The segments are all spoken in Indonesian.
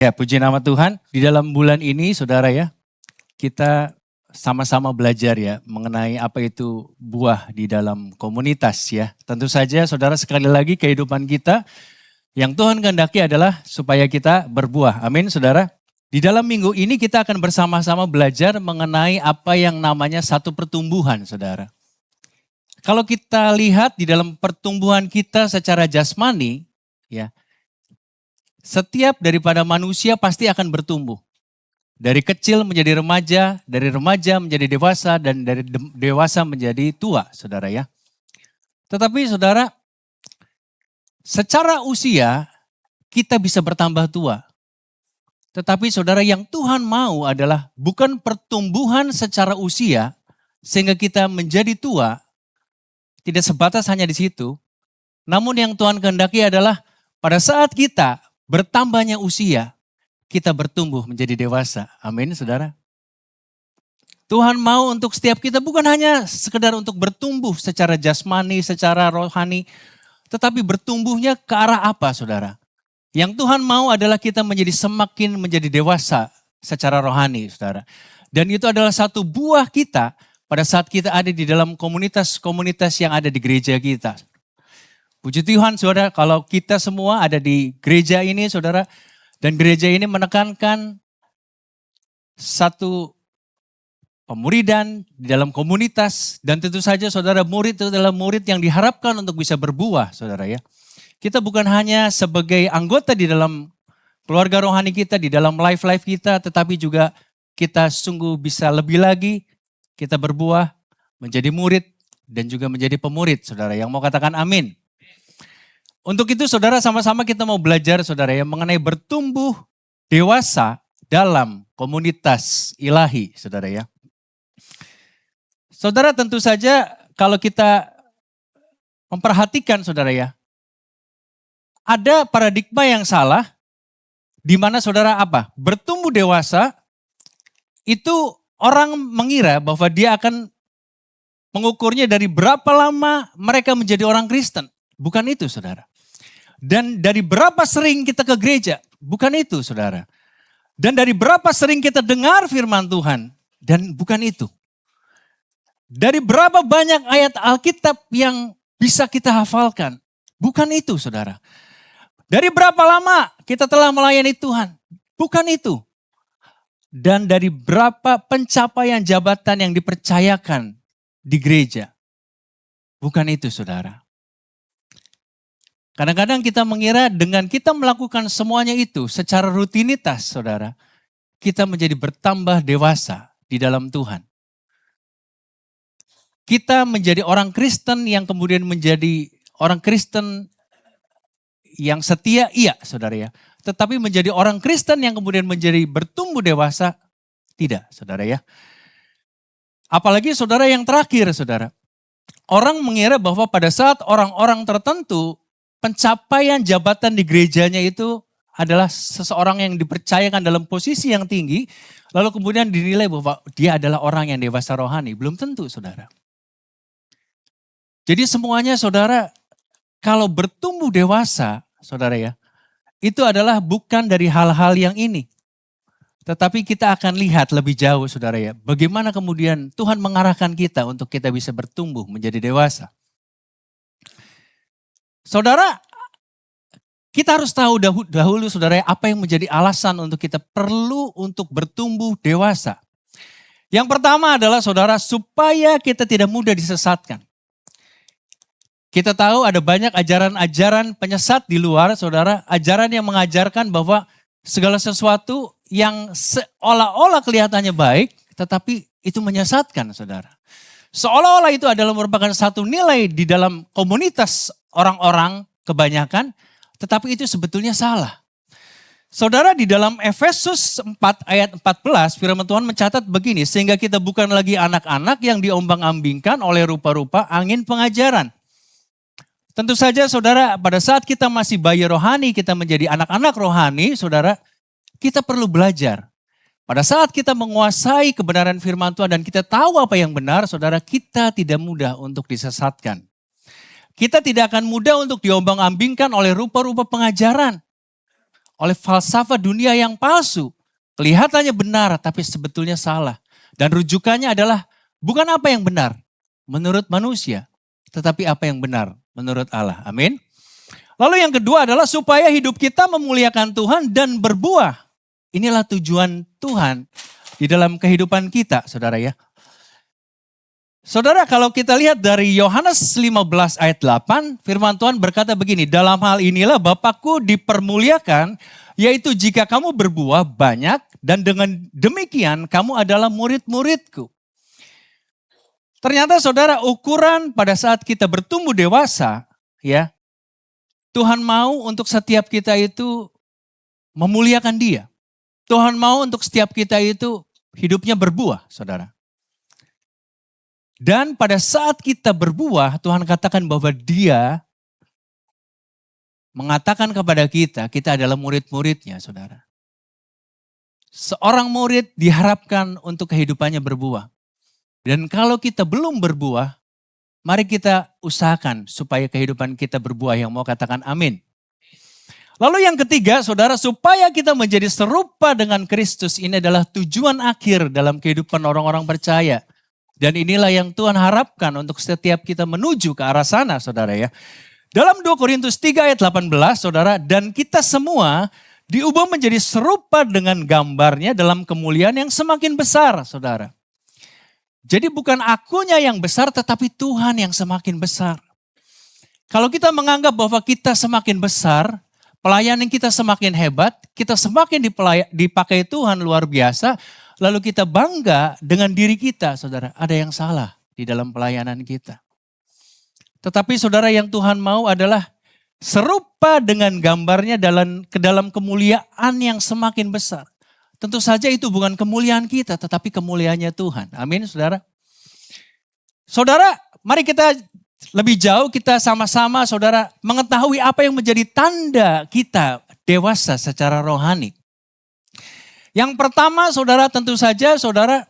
Ya, puji nama Tuhan. Di dalam bulan ini, saudara ya, kita sama-sama belajar ya mengenai apa itu buah di dalam komunitas ya. Tentu saja saudara sekali lagi kehidupan kita yang Tuhan kehendaki adalah supaya kita berbuah. Amin saudara. Di dalam minggu ini kita akan bersama-sama belajar mengenai apa yang namanya satu pertumbuhan saudara. Kalau kita lihat di dalam pertumbuhan kita secara jasmani ya, setiap daripada manusia pasti akan bertumbuh. Dari kecil menjadi remaja, dari remaja menjadi dewasa, dan dari dewasa menjadi tua, saudara ya. Tetapi saudara, secara usia kita bisa bertambah tua. Tetapi saudara, yang Tuhan mau adalah bukan pertumbuhan secara usia, sehingga kita menjadi tua, tidak sebatas hanya di situ. Namun yang Tuhan kehendaki adalah pada saat kita bertambahnya usia, kita bertumbuh menjadi dewasa. Amin, saudara. Tuhan mau untuk setiap kita bukan hanya sekedar untuk bertumbuh secara jasmani, secara rohani, tetapi bertumbuhnya ke arah apa, saudara? Yang Tuhan mau adalah kita semakin menjadi dewasa secara rohani, saudara. Dan itu adalah satu buah kita pada saat kita ada di dalam komunitas-komunitas yang ada di gereja kita. Puji Tuhan saudara, kalau kita semua ada di gereja ini saudara, dan gereja ini menekankan satu pemuridan di dalam komunitas, dan tentu saja saudara, murid itu adalah murid yang diharapkan untuk bisa berbuah saudara ya. Kita bukan hanya sebagai anggota di dalam keluarga rohani kita, di dalam life kita, tetapi juga kita sungguh bisa lebih lagi, kita berbuah menjadi murid dan juga menjadi pemurid saudara. Yang mau katakan amin. Untuk itu saudara, sama-sama kita mau belajar saudara ya mengenai bertumbuh dewasa dalam komunitas ilahi saudara ya. Saudara, tentu saja kalau kita memperhatikan saudara ya, ada paradigma yang salah di mana saudara apa? Bertumbuh dewasa itu orang mengira bahwa dia akan mengukurnya dari berapa lama mereka menjadi orang Kristen. Bukan itu saudara. Dan dari berapa sering kita ke gereja. Bukan itu saudara. Dan dari berapa sering kita dengar firman Tuhan. Dan bukan itu. Dari berapa banyak ayat Alkitab yang bisa kita hafalkan. Bukan itu saudara. Dari berapa lama kita telah melayani Tuhan. Bukan itu. Dan dari berapa pencapaian jabatan yang dipercayakan di gereja. Bukan itu saudara. Kadang-kadang kita mengira dengan kita melakukan semuanya itu secara rutinitas saudara, kita menjadi bertambah dewasa di dalam Tuhan. Kita menjadi orang Kristen yang kemudian menjadi orang Kristen yang setia, iya saudara ya. Tetapi menjadi orang Kristen yang kemudian menjadi bertumbuh dewasa, tidak saudara ya. Apalagi saudara yang terakhir saudara. Orang mengira bahwa pada saat orang-orang tertentu pencapaian jabatan di gerejanya itu adalah seseorang yang dipercayakan dalam posisi yang tinggi, lalu kemudian dinilai bahwa dia adalah orang yang dewasa rohani. Belum tentu saudara. Jadi semuanya saudara, kalau bertumbuh dewasa saudara ya, itu adalah bukan dari hal-hal yang ini. Tetapi kita akan lihat lebih jauh saudara ya, bagaimana kemudian Tuhan mengarahkan kita untuk kita bisa bertumbuh menjadi dewasa. Saudara, kita harus tahu dahulu saudara apa yang menjadi alasan untuk kita perlu untuk bertumbuh dewasa. Yang pertama adalah saudara, supaya kita tidak mudah disesatkan. Kita tahu ada banyak ajaran-ajaran penyesat di luar saudara, ajaran yang mengajarkan bahwa segala sesuatu yang seolah-olah kelihatannya baik, tetapi itu menyesatkan saudara. Seolah-olah itu adalah merupakan satu nilai di dalam komunitas orang-orang kebanyakan, tetapi itu sebetulnya salah. Saudara, di dalam Efesus 4 ayat 14 firman Tuhan mencatat begini, sehingga kita bukan lagi anak-anak yang diombang-ambingkan oleh rupa-rupa angin pengajaran. Tentu saja saudara, pada saat kita masih bayi rohani, kita menjadi anak-anak rohani, saudara, kita perlu belajar. Pada saat kita menguasai kebenaran firman Tuhan dan kita tahu apa yang benar, saudara, kita tidak mudah untuk disesatkan. Kita tidak akan mudah untuk diombang-ambingkan oleh rupa-rupa pengajaran. oleh falsafah dunia yang palsu. Kelihatannya benar tapi sebetulnya salah. Dan rujukannya adalah bukan apa yang benar menurut manusia, tetapi apa yang benar menurut Allah. Amin. Lalu yang kedua adalah supaya hidup kita memuliakan Tuhan dan berbuah. Inilah tujuan Tuhan di dalam kehidupan kita, saudara ya. Saudara, kalau kita lihat dari Yohanes 15 ayat 8, firman Tuhan berkata begini, dalam hal inilah Bapakku dipermuliakan, yaitu jika kamu berbuah banyak dan dengan demikian kamu adalah murid-muridku. Ternyata saudara, ukuran pada saat kita bertumbuh dewasa, ya, Tuhan mau untuk setiap kita itu memuliakan Dia. Tuhan mau untuk setiap kita itu hidupnya berbuah, saudara. Dan pada saat kita berbuah, Tuhan katakan bahwa Dia mengatakan kepada kita, kita adalah murid-muridnya, saudara. Seorang murid diharapkan untuk kehidupannya berbuah. Dan kalau kita belum berbuah, mari kita usahakan supaya kehidupan kita berbuah, yang mau katakan amin. Lalu yang ketiga, saudara, supaya kita menjadi serupa dengan Kristus, ini adalah tujuan akhir dalam kehidupan orang-orang percaya. Dan inilah yang Tuhan harapkan untuk setiap kita menuju ke arah sana, saudara ya. Dalam 2 Korintus 3 ayat 18, saudara, dan kita semua diubah menjadi serupa dengan gambarnya dalam kemuliaan yang semakin besar, saudara. Jadi bukan akunya yang besar, tetapi Tuhan yang semakin besar. Kalau kita menganggap bahwa kita semakin besar, pelayanan kita semakin hebat, kita semakin dipakai Tuhan luar biasa, lalu kita bangga dengan diri kita, saudara, ada yang salah di dalam pelayanan kita. Tetapi saudara, yang Tuhan mau adalah serupa dengan gambarnya ke dalam kemuliaan yang semakin besar. Tentu saja itu bukan kemuliaan kita, tetapi kemuliaannya Tuhan. Amin, saudara. Saudara, mari kita lebih jauh, kita sama-sama, saudara, mengetahui apa yang menjadi tanda kita dewasa secara rohani. Yang pertama, saudara, tentu saja, saudara,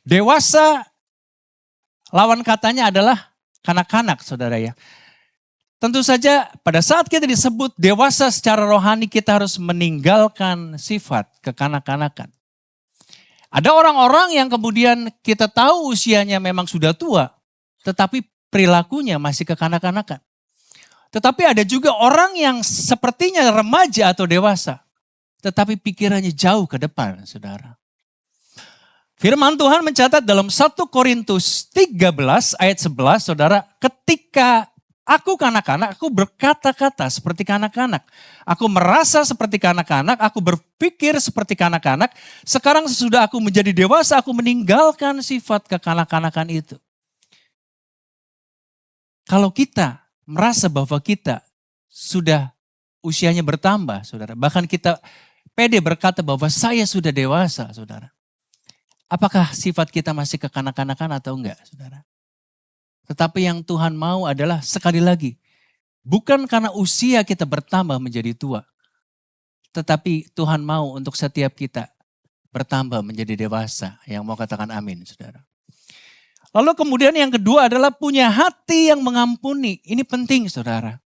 dewasa lawan katanya adalah kanak-kanak, saudara ya. Tentu saja pada saat kita disebut dewasa secara rohani, kita harus meninggalkan sifat kekanak-kanakan. Ada orang-orang yang kemudian kita tahu usianya memang sudah tua, tetapi perilakunya masih kekanak-kanakan. Tetapi ada juga orang yang sepertinya remaja atau dewasa, tetapi pikirannya jauh ke depan, saudara. Firman Tuhan mencatat dalam 1 Korintus 13 ayat 11, saudara, ketika aku kanak-kanak, aku berkata-kata seperti kanak-kanak. Aku merasa seperti kanak-kanak, aku berpikir seperti kanak-kanak. Sekarang sesudah aku menjadi dewasa, aku meninggalkan sifat kekanak-kanakan itu. Kalau kita merasa bahwa kita sudah usianya bertambah, saudara, bahkan kita pede berkata bahwa saya sudah dewasa, saudara. Apakah sifat kita masih kekanak-kanakan atau enggak, saudara? Tetapi yang Tuhan mau adalah sekali lagi, bukan karena usia kita bertambah menjadi tua, tetapi Tuhan mau untuk setiap kita bertambah menjadi dewasa. Yang mau katakan amin, saudara. Lalu kemudian yang kedua adalah punya hati yang mengampuni. Ini penting, saudara.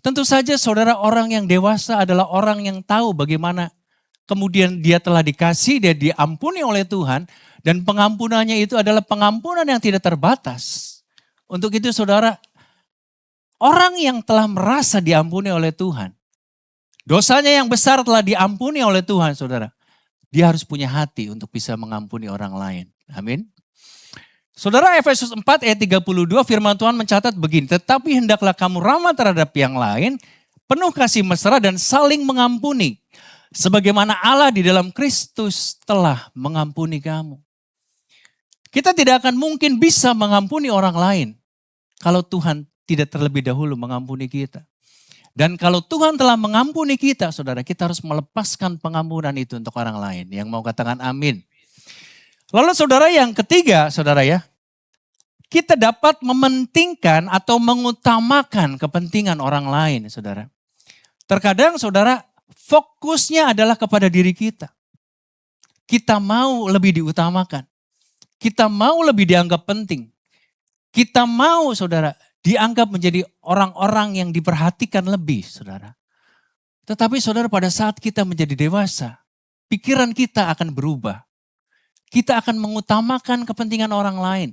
Tentu saja saudara, orang yang dewasa adalah orang yang tahu bagaimana kemudian dia telah dikasih, dia diampuni oleh Tuhan. Dan pengampunannya itu adalah pengampunan yang tidak terbatas. Untuk itu saudara, orang yang telah merasa diampuni oleh Tuhan, dosanya yang besar telah diampuni oleh Tuhan, saudara. Dia harus punya hati untuk bisa mengampuni orang lain. Amin. Saudara, Efesus 4 ayat 32 firman Tuhan mencatat begini, tetapi hendaklah kamu ramah terhadap yang lain, penuh kasih mesra dan saling mengampuni. Sebagaimana Allah di dalam Kristus telah mengampuni kamu. Kita tidak akan mungkin bisa mengampuni orang lain kalau Tuhan tidak terlebih dahulu mengampuni kita. Dan kalau Tuhan telah mengampuni kita, saudara, kita harus melepaskan pengampunan itu untuk orang lain. Yang mau katakan amin. Lalu saudara, yang ketiga, saudara ya, kita dapat mementingkan atau mengutamakan kepentingan orang lain, saudara. Terkadang saudara, fokusnya adalah kepada diri kita. Kita mau lebih diutamakan. Kita mau lebih dianggap penting. Kita mau, saudara, dianggap menjadi orang-orang yang diperhatikan lebih, saudara. Tetapi saudara, pada saat kita menjadi dewasa, pikiran kita akan berubah. Kita akan mengutamakan kepentingan orang lain.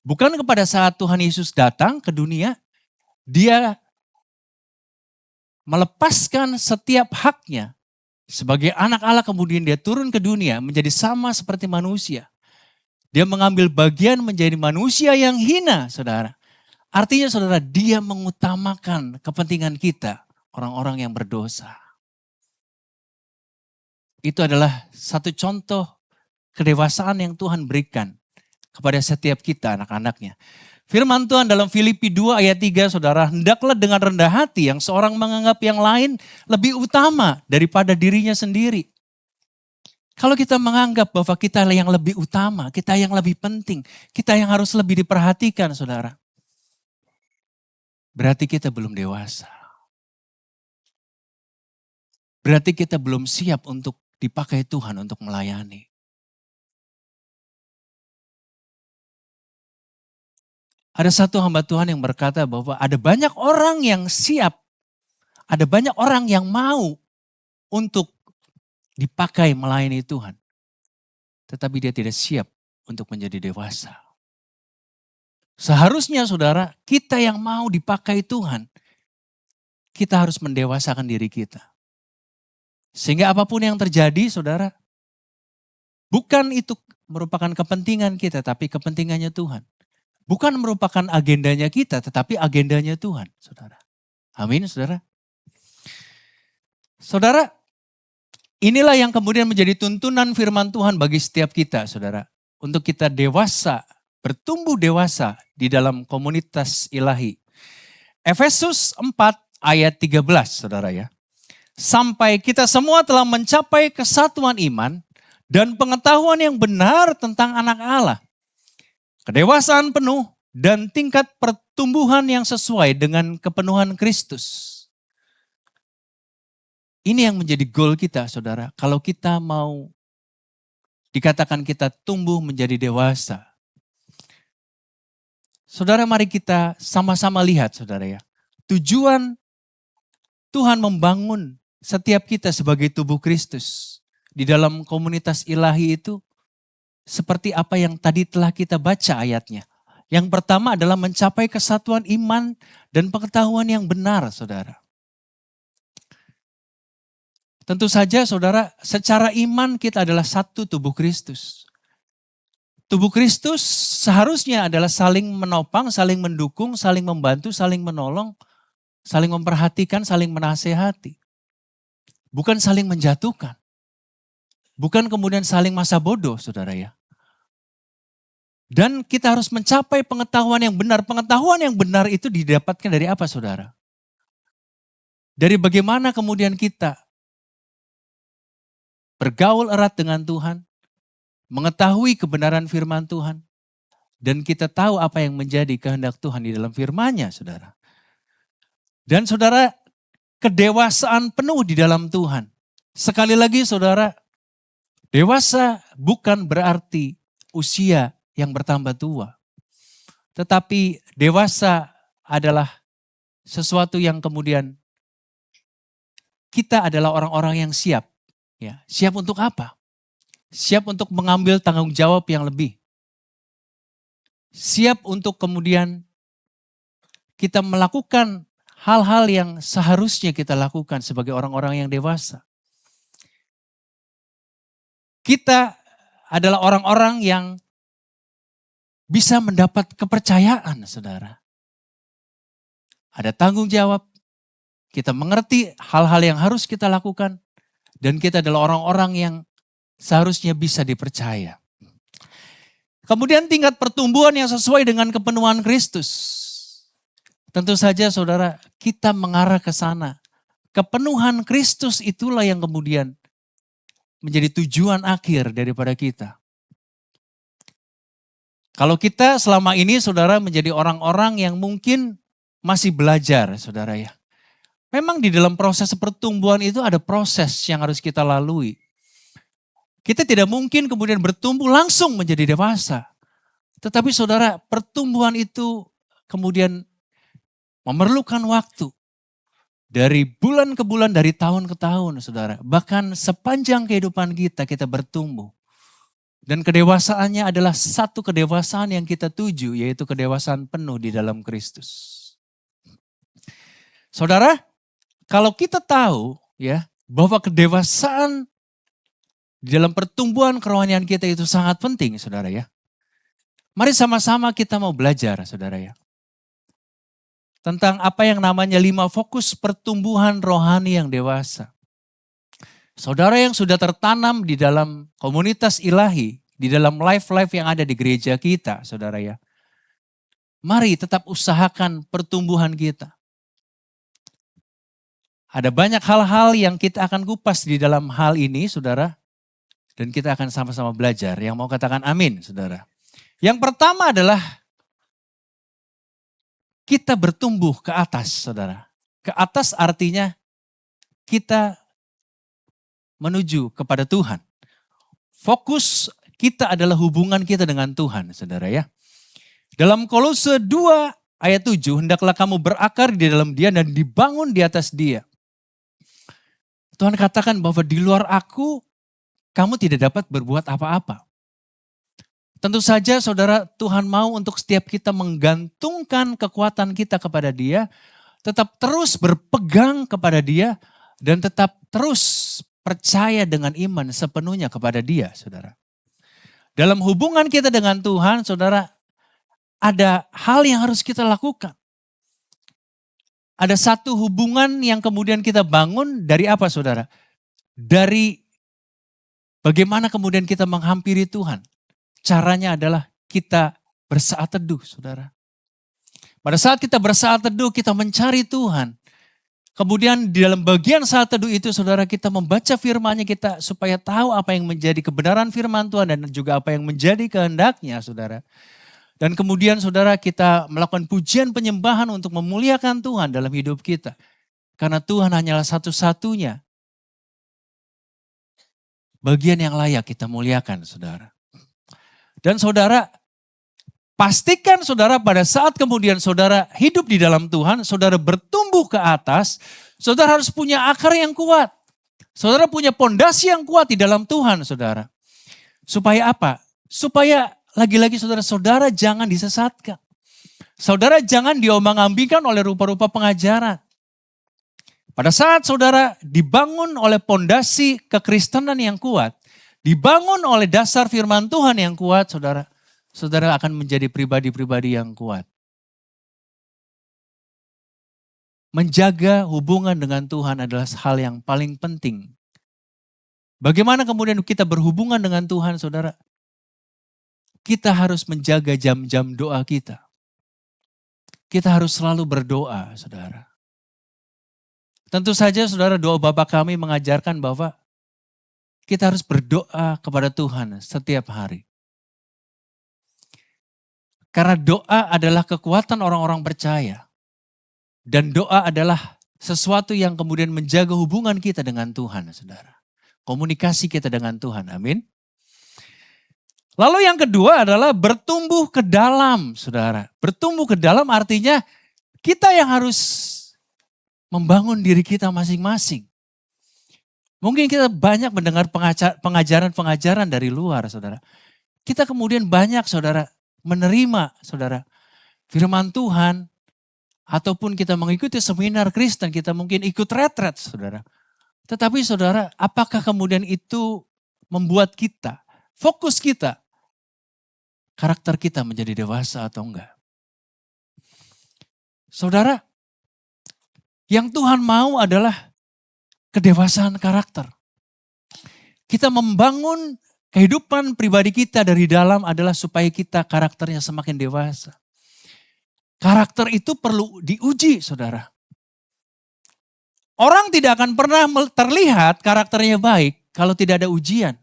Bukan kepada saat Tuhan Yesus datang ke dunia, dia melepaskan setiap haknya. Sebagai anak Allah kemudian dia turun ke dunia menjadi sama seperti manusia. Dia mengambil bagian menjadi manusia yang hina, saudara. Artinya saudara, dia mengutamakan kepentingan kita, orang-orang yang berdosa. Itu adalah satu contoh kedewasaan yang Tuhan berikan kepada setiap kita anak-anaknya. Firman Tuhan dalam Filipi 2 ayat 3, saudara, hendaklah dengan rendah hati yang seorang menganggap yang lain lebih utama daripada dirinya sendiri. Kalau kita menganggap bahwa kita yang lebih utama, kita yang lebih penting, kita yang harus lebih diperhatikan, saudara, berarti kita belum dewasa. Berarti kita belum siap untuk dipakai Tuhan untuk melayani. Ada satu hamba Tuhan yang berkata bahwa ada banyak orang yang siap, ada banyak orang yang mau untuk dipakai melayani Tuhan. Tetapi dia tidak siap untuk menjadi dewasa. Seharusnya saudara, kita yang mau dipakai Tuhan, kita harus mendewasakan diri kita. Sehingga apapun yang terjadi saudara, bukan itu merupakan kepentingan kita, tapi kepentingannya Tuhan. Bukan merupakan agendanya kita, tetapi agendanya Tuhan, saudara. Amin, saudara. Saudara, inilah yang kemudian menjadi tuntunan firman Tuhan bagi setiap kita, saudara. Untuk kita dewasa, bertumbuh dewasa di dalam komunitas ilahi. Efesus 4 ayat 13, saudara ya. Sampai kita semua telah mencapai kesatuan iman dan pengetahuan yang benar tentang anak Allah. Kedewasaan penuh dan tingkat pertumbuhan yang sesuai dengan kepenuhan Kristus. Ini yang menjadi goal kita, saudara. Kalau kita mau dikatakan kita tumbuh menjadi dewasa. Saudara, mari kita sama-sama lihat, saudara ya. Tujuan Tuhan membangun setiap kita sebagai tubuh Kristus. Di dalam komunitas ilahi itu, seperti apa yang tadi telah kita baca ayatnya. Yang pertama adalah mencapai kesatuan iman dan pengetahuan yang benar, saudara. Tentu saja, saudara, secara iman kita adalah satu tubuh Kristus. Tubuh Kristus seharusnya adalah saling menopang, saling mendukung, saling membantu, saling menolong, saling memperhatikan, saling menasehati. Bukan saling menjatuhkan. Bukan kemudian saling masa bodoh, saudara ya. Dan kita harus mencapai pengetahuan yang benar. Pengetahuan yang benar itu didapatkan dari apa, saudara? Dari bagaimana kemudian kita bergaul erat dengan Tuhan, mengetahui kebenaran firman Tuhan, dan kita tahu apa yang menjadi kehendak Tuhan di dalam firman-Nya, saudara. Dan saudara, kedewasaan penuh di dalam Tuhan. Sekali lagi, saudara, dewasa bukan berarti usia yang bertambah tua. Tetapi dewasa adalah sesuatu yang kemudian kita adalah orang-orang yang siap. Ya, siap untuk apa? Siap untuk mengambil tanggung jawab yang lebih. Siap untuk kemudian kita melakukan hal-hal yang seharusnya kita lakukan sebagai orang-orang yang dewasa. Kita adalah orang-orang yang bisa mendapat kepercayaan, saudara. Ada tanggung jawab, kita mengerti hal-hal yang harus kita lakukan, dan kita adalah orang-orang yang seharusnya bisa dipercaya. Kemudian tingkat pertumbuhan yang sesuai dengan kepenuhan Kristus. Tentu saja saudara, kita mengarah ke sana. Kepenuhan Kristus itulah yang kemudian menjadi tujuan akhir daripada kita. Kalau kita selama ini saudara menjadi orang-orang yang mungkin masih belajar, saudara ya. Memang di dalam proses pertumbuhan itu ada proses yang harus kita lalui. Kita tidak mungkin kemudian bertumbuh langsung menjadi dewasa. Tetapi saudara, pertumbuhan itu kemudian memerlukan waktu. Dari bulan ke bulan, dari tahun ke tahun, saudara. Bahkan sepanjang kehidupan kita, kita bertumbuh. Dan kedewasaannya adalah satu kedewasaan yang kita tuju, yaitu kedewasaan penuh di dalam Kristus. Saudara, kalau kita tahu ya bahwa kedewasaan di dalam pertumbuhan kerohanian kita itu sangat penting, saudara ya. Mari sama-sama kita mau belajar, saudara ya. Tentang apa yang namanya 5 fokus pertumbuhan rohani yang dewasa. Saudara yang sudah tertanam di dalam komunitas ilahi, di dalam life-life yang ada di gereja kita, saudara ya. Mari tetap usahakan pertumbuhan kita. Ada banyak hal-hal yang kita akan kupas di dalam hal ini, saudara. Dan kita akan sama-sama belajar. Yang mau katakan amin, saudara. Yang pertama adalah kita bertumbuh ke atas, saudara. Ke atas artinya kita menuju kepada Tuhan. Fokus kita adalah hubungan kita dengan Tuhan, saudara ya. Dalam Kolose 2 ayat 7, hendaklah kamu berakar di dalam Dia dan dibangun di atas Dia. Tuhan katakan bahwa di luar aku, kamu tidak dapat berbuat apa-apa. Tentu saja saudara, Tuhan mau untuk setiap kita menggantungkan kekuatan kita kepada Dia, tetap terus berpegang kepada Dia, dan tetap terus percaya dengan iman sepenuhnya kepada Dia, saudara. Dalam hubungan kita dengan Tuhan, saudara, ada hal yang harus kita lakukan. Ada satu hubungan yang kemudian kita bangun dari apa, saudara? Dari bagaimana kemudian kita menghampiri Tuhan. Caranya adalah kita bersaat teduh, saudara. Pada saat kita bersaat teduh, kita mencari Tuhan. Kemudian di dalam bagian saat teduh itu, saudara, kita membaca firman-Nya kita supaya tahu apa yang menjadi kebenaran firman Tuhan dan juga apa yang menjadi kehendak-Nya, saudara. Dan kemudian, saudara, kita melakukan pujian penyembahan untuk memuliakan Tuhan dalam hidup kita. Karena Tuhan hanyalah satu-satunya bagian yang layak kita muliakan, saudara. Dan saudara, pastikan saudara pada saat kemudian saudara hidup di dalam Tuhan, saudara bertumbuh ke atas, saudara harus punya akar yang kuat. Saudara punya pondasi yang kuat di dalam Tuhan, saudara. Supaya apa? Supaya lagi-lagi saudara jangan disesatkan. Saudara jangan diombang-ambingkan oleh rupa-rupa pengajaran. Pada saat saudara dibangun oleh pondasi kekristenan yang kuat, dibangun oleh dasar firman Tuhan yang kuat, saudara, saudara akan menjadi pribadi-pribadi yang kuat. Menjaga hubungan dengan Tuhan adalah hal yang paling penting. Bagaimana kemudian kita berhubungan dengan Tuhan, saudara? Kita harus menjaga jam-jam doa kita. Kita harus selalu berdoa, saudara. Tentu saja, saudara, doa Bapa kami mengajarkan bahwa kita harus berdoa kepada Tuhan setiap hari. Karena doa adalah kekuatan orang-orang percaya. Dan doa adalah sesuatu yang kemudian menjaga hubungan kita dengan Tuhan, saudara. Komunikasi kita dengan Tuhan, amin. Lalu yang kedua adalah bertumbuh ke dalam, saudara. Bertumbuh ke dalam artinya kita yang harus membangun diri kita masing-masing. Mungkin kita banyak mendengar pengajaran-pengajaran dari luar, saudara. Kita kemudian banyak, saudara, menerima, saudara, firman Tuhan. Ataupun kita mengikuti seminar Kristen, kita mungkin ikut retret, saudara. Tetapi saudara, apakah kemudian itu membuat kita, fokus kita, karakter kita menjadi dewasa atau enggak? Saudara, yang Tuhan mau adalah kedewasaan karakter. Kita membangun kehidupan pribadi kita dari dalam adalah supaya kita karakternya semakin dewasa. Karakter itu perlu diuji, saudara. Orang tidak akan pernah terlihat karakternya baik kalau tidak ada ujian.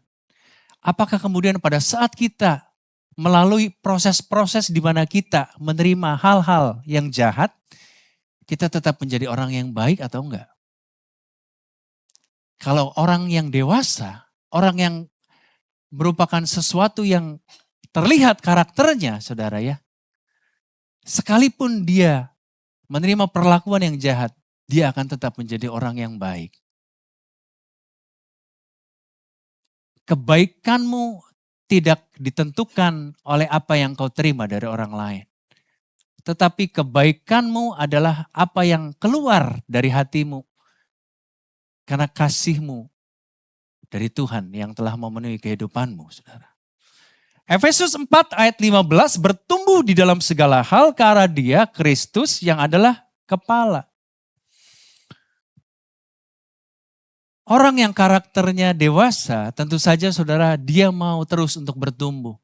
Apakah kemudian pada saat kita melalui proses-proses di mana kita menerima hal-hal yang jahat, kita tetap menjadi orang yang baik atau enggak? Kalau orang yang dewasa, orang yang merupakan sesuatu yang terlihat karakternya, saudara ya. Sekalipun dia menerima perlakuan yang jahat, dia akan tetap menjadi orang yang baik. Kebaikanmu tidak ditentukan oleh apa yang kau terima dari orang lain. Tetapi kebaikanmu adalah apa yang keluar dari hatimu. Karena kasihmu dari Tuhan yang telah memenuhi kehidupanmu, saudara. Efesus 4 ayat 15, bertumbuh di dalam segala hal ke arah Dia, Kristus yang adalah kepala. Orang yang karakternya dewasa, tentu saja saudara, dia mau terus untuk bertumbuh.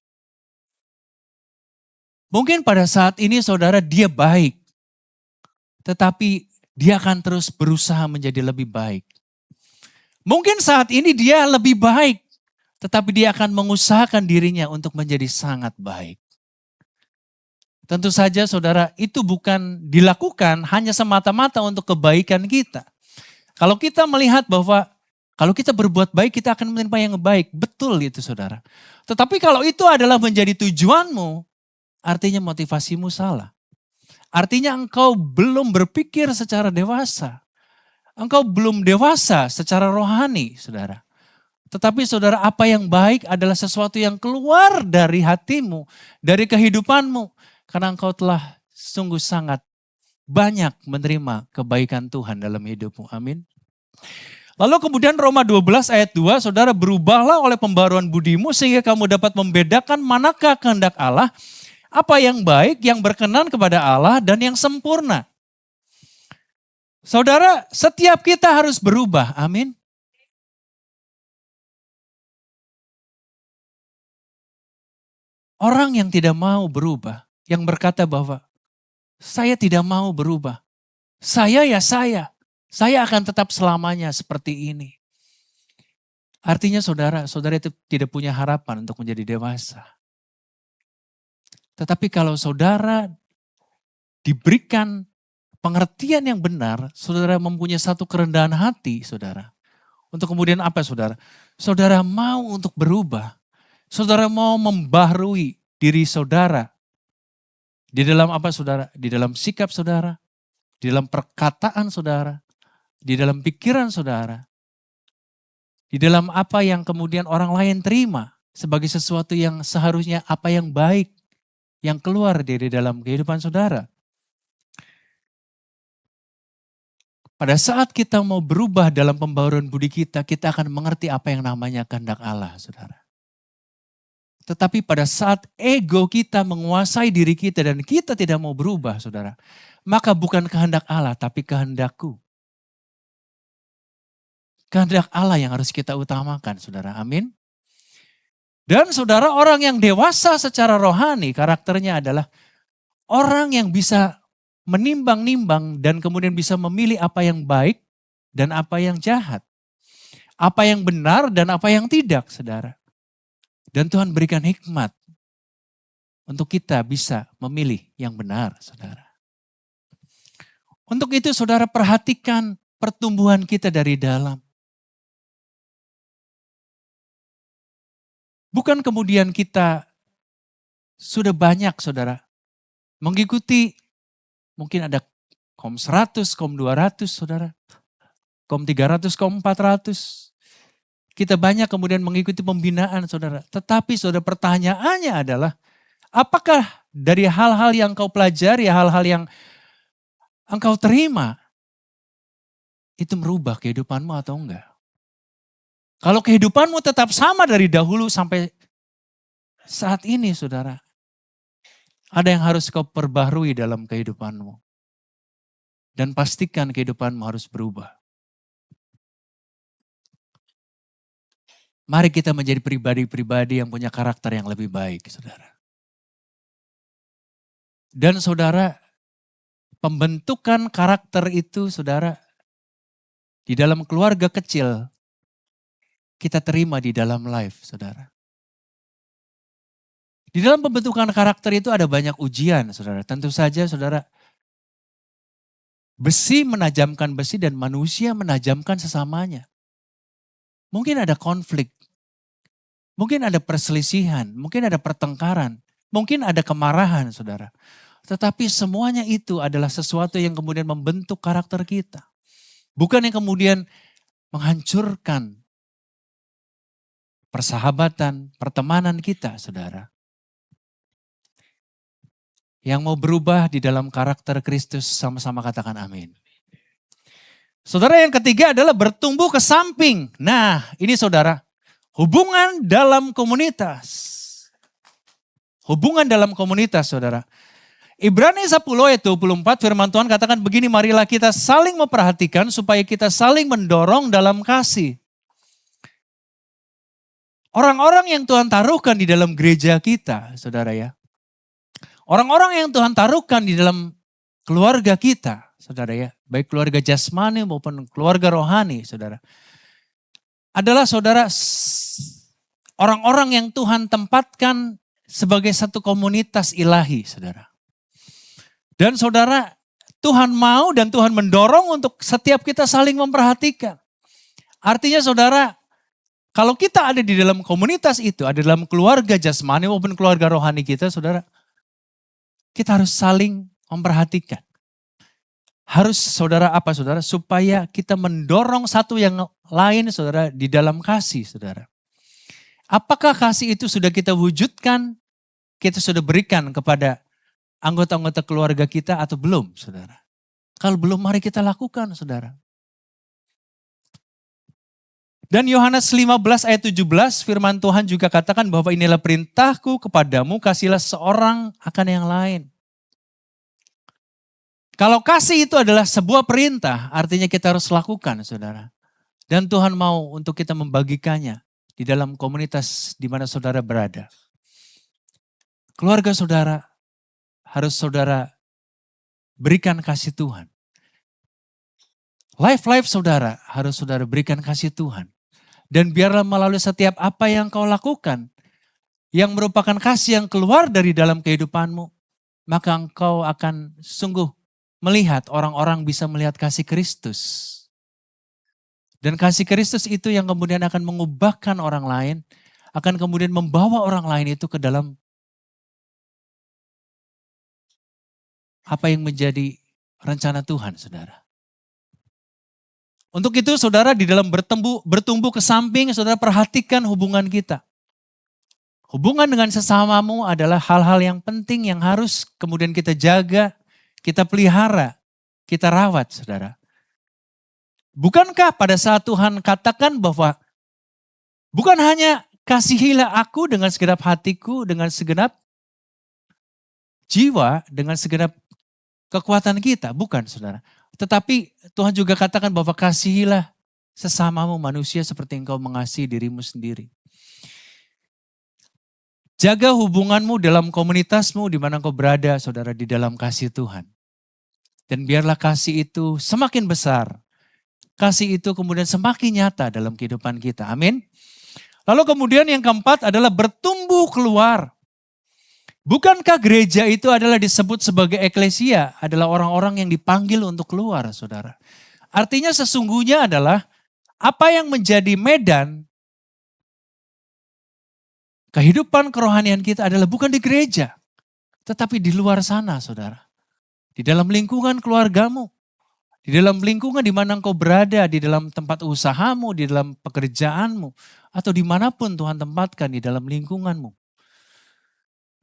Mungkin pada saat ini saudara dia baik, tetapi dia akan terus berusaha menjadi lebih baik. Mungkin saat ini dia lebih baik, tetapi dia akan mengusahakan dirinya untuk menjadi sangat baik. Tentu saja saudara, itu bukan dilakukan hanya semata-mata untuk kebaikan kita. Kalau kita melihat bahwa kalau kita berbuat baik, kita akan menerima yang baik. Betul itu saudara. Tetapi kalau itu adalah menjadi tujuanmu, artinya motivasimu salah. Artinya engkau belum berpikir secara dewasa. Engkau belum dewasa secara rohani, saudara. Tetapi saudara, apa yang baik adalah sesuatu yang keluar dari hatimu, dari kehidupanmu. Karena engkau telah sungguh sangat banyak menerima kebaikan Tuhan dalam hidupmu. Amin. Lalu kemudian Roma 12 ayat 2, saudara, berubahlah oleh pembaruan budimu sehingga kamu dapat membedakan manakah kehendak Allah, apa yang baik, yang berkenan kepada Allah dan yang sempurna. Saudara, setiap kita harus berubah. Amin. Orang yang tidak mau berubah, yang berkata bahwa saya tidak mau berubah. Saya akan tetap selamanya seperti ini. Artinya saudara itu tidak punya harapan untuk menjadi dewasa. Tetapi kalau saudara diberikan pengertian yang benar, saudara mempunyai satu kerendahan hati, saudara. Untuk kemudian apa, saudara? Saudara mau untuk berubah. Saudara mau membaharui diri saudara. Di dalam apa, saudara? Di dalam sikap saudara. Di dalam perkataan saudara. Di dalam pikiran saudara. Di dalam apa yang kemudian orang lain terima sebagai sesuatu yang seharusnya apa yang baik yang keluar dari dalam kehidupan saudara. Pada saat kita mau berubah dalam pembaharuan budi kita akan mengerti apa yang namanya kehendak Allah, saudara. Tetapi pada saat ego kita menguasai diri kita dan kita tidak mau berubah, saudara, maka bukan kehendak Allah, tapi kehendakku. Kehendak Allah yang harus kita utamakan, saudara. Amin. Dan saudara, orang yang dewasa secara rohani karakternya adalah orang yang bisa menimbang-nimbang dan kemudian bisa memilih apa yang baik dan apa yang jahat. Apa yang benar dan apa yang tidak, saudara. Dan Tuhan berikan hikmat untuk kita bisa memilih yang benar, saudara. Untuk itu saudara perhatikan pertumbuhan kita dari dalam. Bukan kemudian kita sudah banyak, saudara, mengikuti mungkin ada kom 100, kom 200, saudara. Kom 300, kom 400. Kita banyak kemudian mengikuti pembinaan, saudara. Tetapi saudara, pertanyaannya adalah, apakah dari hal-hal yang kau pelajari, hal-hal yang engkau terima, itu merubah kehidupanmu atau enggak? Kalau kehidupanmu tetap sama dari dahulu sampai saat ini, saudara, ada yang harus kau perbaharui dalam kehidupanmu. Dan pastikan kehidupanmu harus berubah. Mari kita menjadi pribadi-pribadi yang punya karakter yang lebih baik, saudara. Dan saudara, pembentukan karakter itu, saudara, di dalam keluarga kecil, kita terima di dalam life, saudara. Di dalam pembentukan karakter itu ada banyak ujian, saudara. Tentu saja, saudara, besi menajamkan besi dan manusia menajamkan sesamanya. Mungkin ada konflik, mungkin ada perselisihan, mungkin ada pertengkaran, mungkin ada kemarahan, saudara. Tetapi semuanya itu adalah sesuatu yang kemudian membentuk karakter kita. Bukan yang kemudian menghancurkan persahabatan, pertemanan kita, saudara. Yang mau berubah di dalam karakter Kristus, sama-sama katakan amin. Saudara, yang ketiga adalah bertumbuh ke samping. Nah, ini saudara, hubungan dalam komunitas. Hubungan dalam komunitas, saudara. Ibrani 10 ayat 24 firman Tuhan katakan begini, marilah kita saling memperhatikan supaya kita saling mendorong dalam kasih. Orang-orang yang Tuhan taruhkan di dalam gereja kita, saudara ya. Orang-orang yang Tuhan taruhkan di dalam keluarga kita, saudara ya. Baik keluarga jasmani maupun keluarga rohani, saudara. Adalah saudara, orang-orang yang Tuhan tempatkan sebagai satu komunitas ilahi, saudara. Dan saudara, Tuhan mau dan Tuhan mendorong untuk setiap kita saling memperhatikan. Artinya saudara, kalau kita ada di dalam komunitas itu, ada dalam keluarga jasmani maupun keluarga rohani kita, saudara, kita harus saling memperhatikan. Harus saudara apa saudara? Supaya kita mendorong satu yang lain saudara di dalam kasih saudara. Apakah kasih itu sudah kita wujudkan? Kita sudah berikan kepada anggota-anggota keluarga kita atau belum saudara? Kalau belum mari kita lakukan saudara. Dan Yohanes 15 ayat 17 firman Tuhan juga katakan bahwa inilah perintahku kepadamu, kasihlah seorang akan yang lain. Kalau kasih itu adalah sebuah perintah, artinya kita harus lakukan saudara. Dan Tuhan mau untuk kita membagikannya di dalam komunitas di mana saudara berada. Keluarga saudara harus saudara berikan kasih Tuhan. Life saudara harus saudara berikan kasih Tuhan. Dan biarlah melalui setiap apa yang kau lakukan, yang merupakan kasih yang keluar dari dalam kehidupanmu, maka engkau akan sungguh melihat orang-orang bisa melihat kasih Kristus. Dan kasih Kristus itu yang kemudian akan mengubahkan orang lain, akan kemudian membawa orang lain itu ke dalam apa yang menjadi rencana Tuhan, saudara. Untuk itu saudara di dalam bertumbuh ke samping, saudara perhatikan hubungan kita. Hubungan dengan sesamamu adalah hal-hal yang penting yang harus kemudian kita jaga, kita pelihara, kita rawat saudara. Bukankah pada saat Tuhan katakan bahwa bukan hanya kasihilah aku dengan segenap hatiku, dengan segenap jiwa, dengan segenap kekuatan kita, bukan saudara. Tetapi Tuhan juga katakan bahwa kasihilah sesamamu manusia seperti engkau mengasihi dirimu sendiri. Jaga hubunganmu dalam komunitasmu di mana engkau berada saudara di dalam kasih Tuhan. Dan biarlah kasih itu semakin besar. Kasih itu kemudian semakin nyata dalam kehidupan kita. Amin. Lalu kemudian yang keempat adalah bertumbuh keluar. Bukankah gereja itu adalah disebut sebagai eklesia, adalah orang-orang yang dipanggil untuk keluar, saudara. Artinya sesungguhnya adalah apa yang menjadi medan kehidupan kerohanian kita adalah bukan di gereja, tetapi di luar sana, saudara. Di dalam lingkungan keluargamu, di dalam lingkungan di mana engkau berada, di dalam tempat usahamu, di dalam pekerjaanmu, atau dimanapun Tuhan tempatkan di dalam lingkunganmu.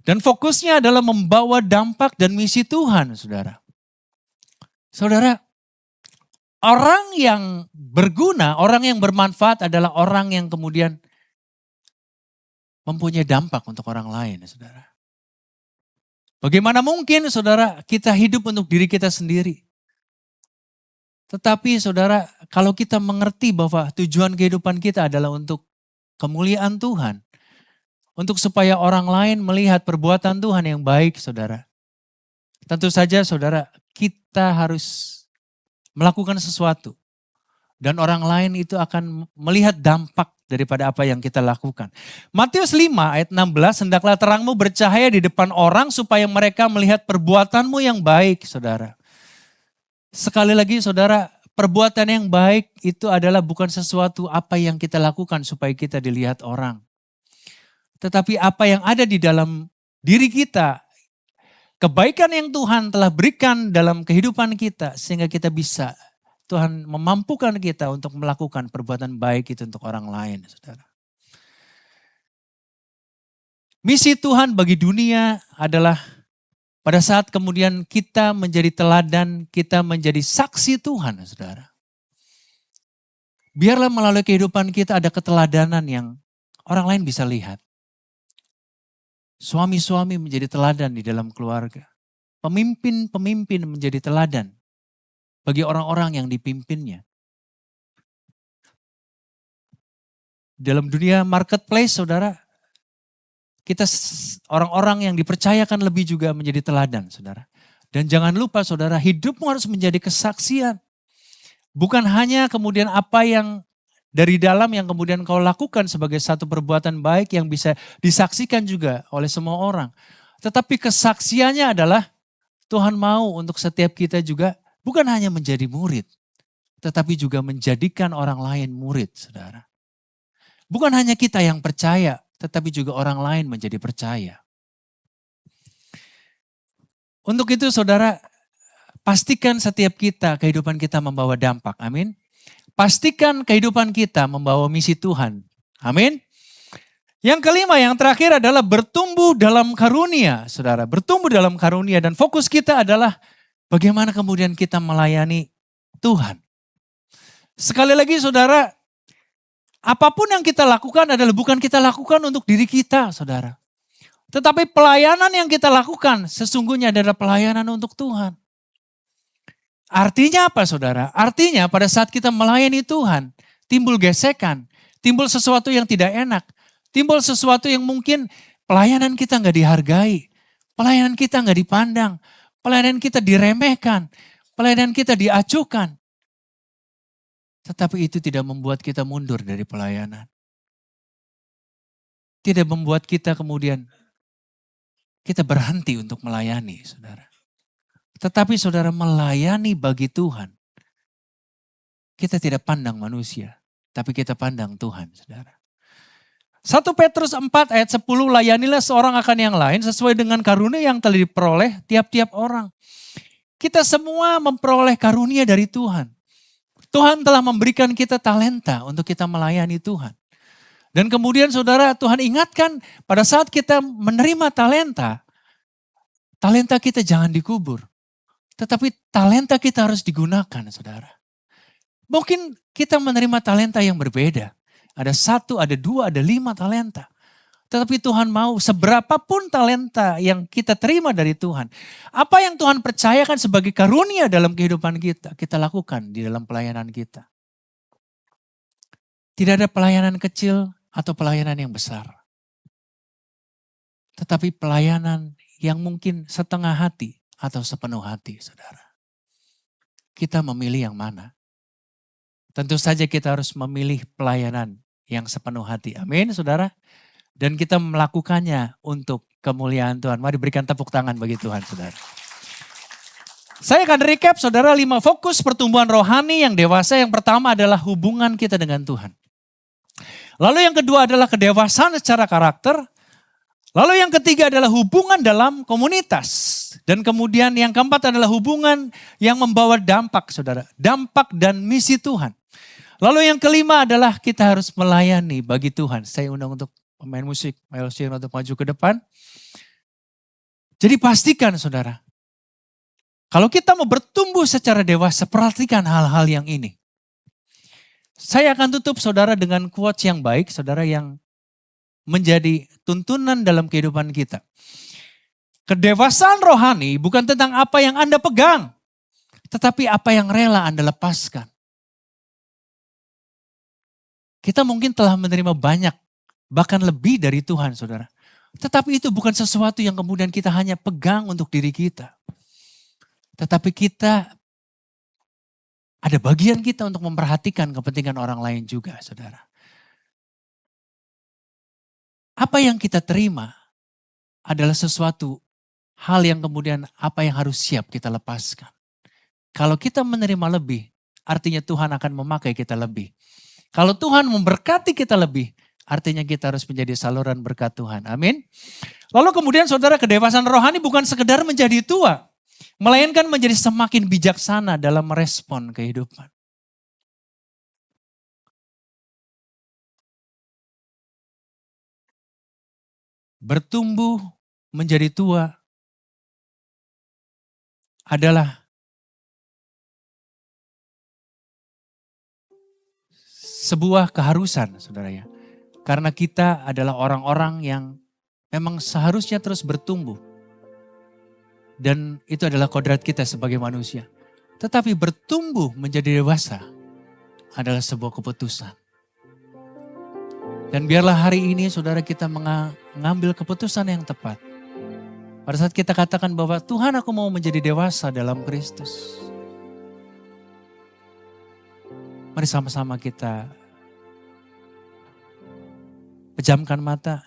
Dan fokusnya adalah membawa dampak dan misi Tuhan, saudara. Saudara, orang yang berguna, orang yang bermanfaat adalah orang yang kemudian mempunyai dampak untuk orang lain, saudara. Bagaimana mungkin, saudara, kita hidup untuk diri kita sendiri. Tetapi, saudara, kalau kita mengerti bahwa tujuan kehidupan kita adalah untuk kemuliaan Tuhan, untuk supaya orang lain melihat perbuatan Tuhan yang baik, saudara. Tentu saja, saudara, kita harus melakukan sesuatu. Dan orang lain itu akan melihat dampak daripada apa yang kita lakukan. Matius 5 ayat 16, hendaklah terangmu bercahaya di depan orang supaya mereka melihat perbuatanmu yang baik, saudara. Sekali lagi, saudara, perbuatan yang baik itu adalah bukan sesuatu apa yang kita lakukan supaya kita dilihat orang. Tetapi apa yang ada di dalam diri kita, kebaikan yang Tuhan telah berikan dalam kehidupan kita sehingga kita bisa Tuhan memampukan kita untuk melakukan perbuatan baik itu untuk orang lain, saudara. Misi Tuhan bagi dunia adalah pada saat kemudian kita menjadi teladan, kita menjadi saksi Tuhan, saudara. Biarlah melalui kehidupan kita ada keteladanan yang orang lain bisa lihat. Suami-suami menjadi teladan di dalam keluarga. Pemimpin-pemimpin menjadi teladan bagi orang-orang yang dipimpinnya. Dalam dunia marketplace, saudara, kita orang-orang yang dipercayakan lebih juga menjadi teladan, saudara. Dan jangan lupa, saudara, hidupmu harus menjadi kesaksian. Bukan hanya kemudian apa yang dari dalam yang kemudian kau lakukan sebagai satu perbuatan baik yang bisa disaksikan juga oleh semua orang. Tetapi kesaksiannya adalah Tuhan mau untuk setiap kita juga bukan hanya menjadi murid, tetapi juga menjadikan orang lain murid, saudara. Bukan hanya kita yang percaya, tetapi juga orang lain menjadi percaya. Untuk itu, saudara, pastikan setiap kita, kehidupan kita membawa dampak. Amin. Pastikan kehidupan kita membawa misi Tuhan. Amin. Yang kelima, yang terakhir adalah bertumbuh dalam karunia, saudara. Bertumbuh dalam karunia dan fokus kita adalah bagaimana kemudian kita melayani Tuhan. Sekali lagi, saudara, apapun yang kita lakukan adalah bukan kita lakukan untuk diri kita, saudara. Tetapi pelayanan yang kita lakukan sesungguhnya adalah pelayanan untuk Tuhan. Artinya apa, saudara? Artinya pada saat kita melayani Tuhan, timbul gesekan, timbul sesuatu yang tidak enak, timbul sesuatu yang mungkin pelayanan kita nggak dihargai, pelayanan kita nggak dipandang, pelayanan kita diremehkan, pelayanan kita diacuhkan. Tetapi itu tidak membuat kita mundur dari pelayanan. Tidak membuat kita kemudian kita berhenti untuk melayani, saudara. Tetapi saudara, melayani bagi Tuhan. Kita tidak pandang manusia, tapi kita pandang Tuhan, saudara. 1 Petrus 4 ayat 10, layanilah seorang akan yang lain sesuai dengan karunia yang telah diperoleh tiap-tiap orang. Kita semua memperoleh karunia dari Tuhan. Tuhan telah memberikan kita talenta untuk kita melayani Tuhan. Dan kemudian saudara, Tuhan ingatkan pada saat kita menerima talenta kita jangan dikubur. Tetapi talenta kita harus digunakan, saudara. Mungkin kita menerima talenta yang berbeda. Ada 1, ada 2, ada 5 talenta. Tetapi Tuhan mau seberapapun talenta yang kita terima dari Tuhan. Apa yang Tuhan percayakan sebagai karunia dalam kehidupan kita lakukan di dalam pelayanan kita. Tidak ada pelayanan kecil atau pelayanan yang besar. Tetapi pelayanan yang mungkin setengah hati atau sepenuh hati, saudara. Kita memilih yang mana? Tentu saja kita harus memilih pelayanan yang sepenuh hati. Amin, saudara. Dan kita melakukannya untuk kemuliaan Tuhan. Mari berikan tepuk tangan bagi Tuhan, saudara. Saya akan recap, saudara, 5 fokus pertumbuhan rohani yang dewasa. Yang pertama adalah hubungan kita dengan Tuhan. Lalu yang kedua adalah kedewasaan secara karakter. Lalu yang ketiga adalah hubungan dalam komunitas. Dan kemudian yang keempat adalah hubungan yang membawa dampak, saudara. Dampak dan misi Tuhan. Lalu yang kelima adalah kita harus melayani bagi Tuhan. Saya undang untuk pemain musik, Melsian untuk maju ke depan. Jadi pastikan, saudara. Kalau kita mau bertumbuh secara dewasa, perhatikan hal-hal yang ini. Saya akan tutup, saudara, dengan quotes yang baik, saudara, yang menjadi tuntunan dalam kehidupan kita. Kedewasaan rohani bukan tentang apa yang Anda pegang, tetapi apa yang rela Anda lepaskan. Kita mungkin telah menerima banyak, bahkan lebih dari Tuhan, saudara. Tetapi itu bukan sesuatu yang kemudian kita hanya pegang untuk diri kita. Tetapi kita ada bagian kita untuk memperhatikan kepentingan orang lain juga, saudara. Apa yang kita terima adalah sesuatu hal yang kemudian apa yang harus siap kita lepaskan. Kalau kita menerima lebih, artinya Tuhan akan memakai kita lebih. Kalau Tuhan memberkati kita lebih, artinya kita harus menjadi saluran berkat Tuhan. Amin. Lalu kemudian saudara, kedewasaan rohani bukan sekedar menjadi tua, melainkan menjadi semakin bijaksana dalam merespon kehidupan. bertumbuh menjadi tua adalah sebuah keharusan, saudara ya. Karena kita adalah orang-orang yang memang seharusnya terus bertumbuh. Dan itu adalah kodrat kita sebagai manusia. Tetapi bertumbuh menjadi dewasa adalah sebuah keputusan. Dan biarlah hari ini saudara kita mengambil keputusan yang tepat. Pada saat kita katakan bahwa Tuhan, aku mau menjadi dewasa dalam Kristus. Mari sama-sama kita pejamkan mata.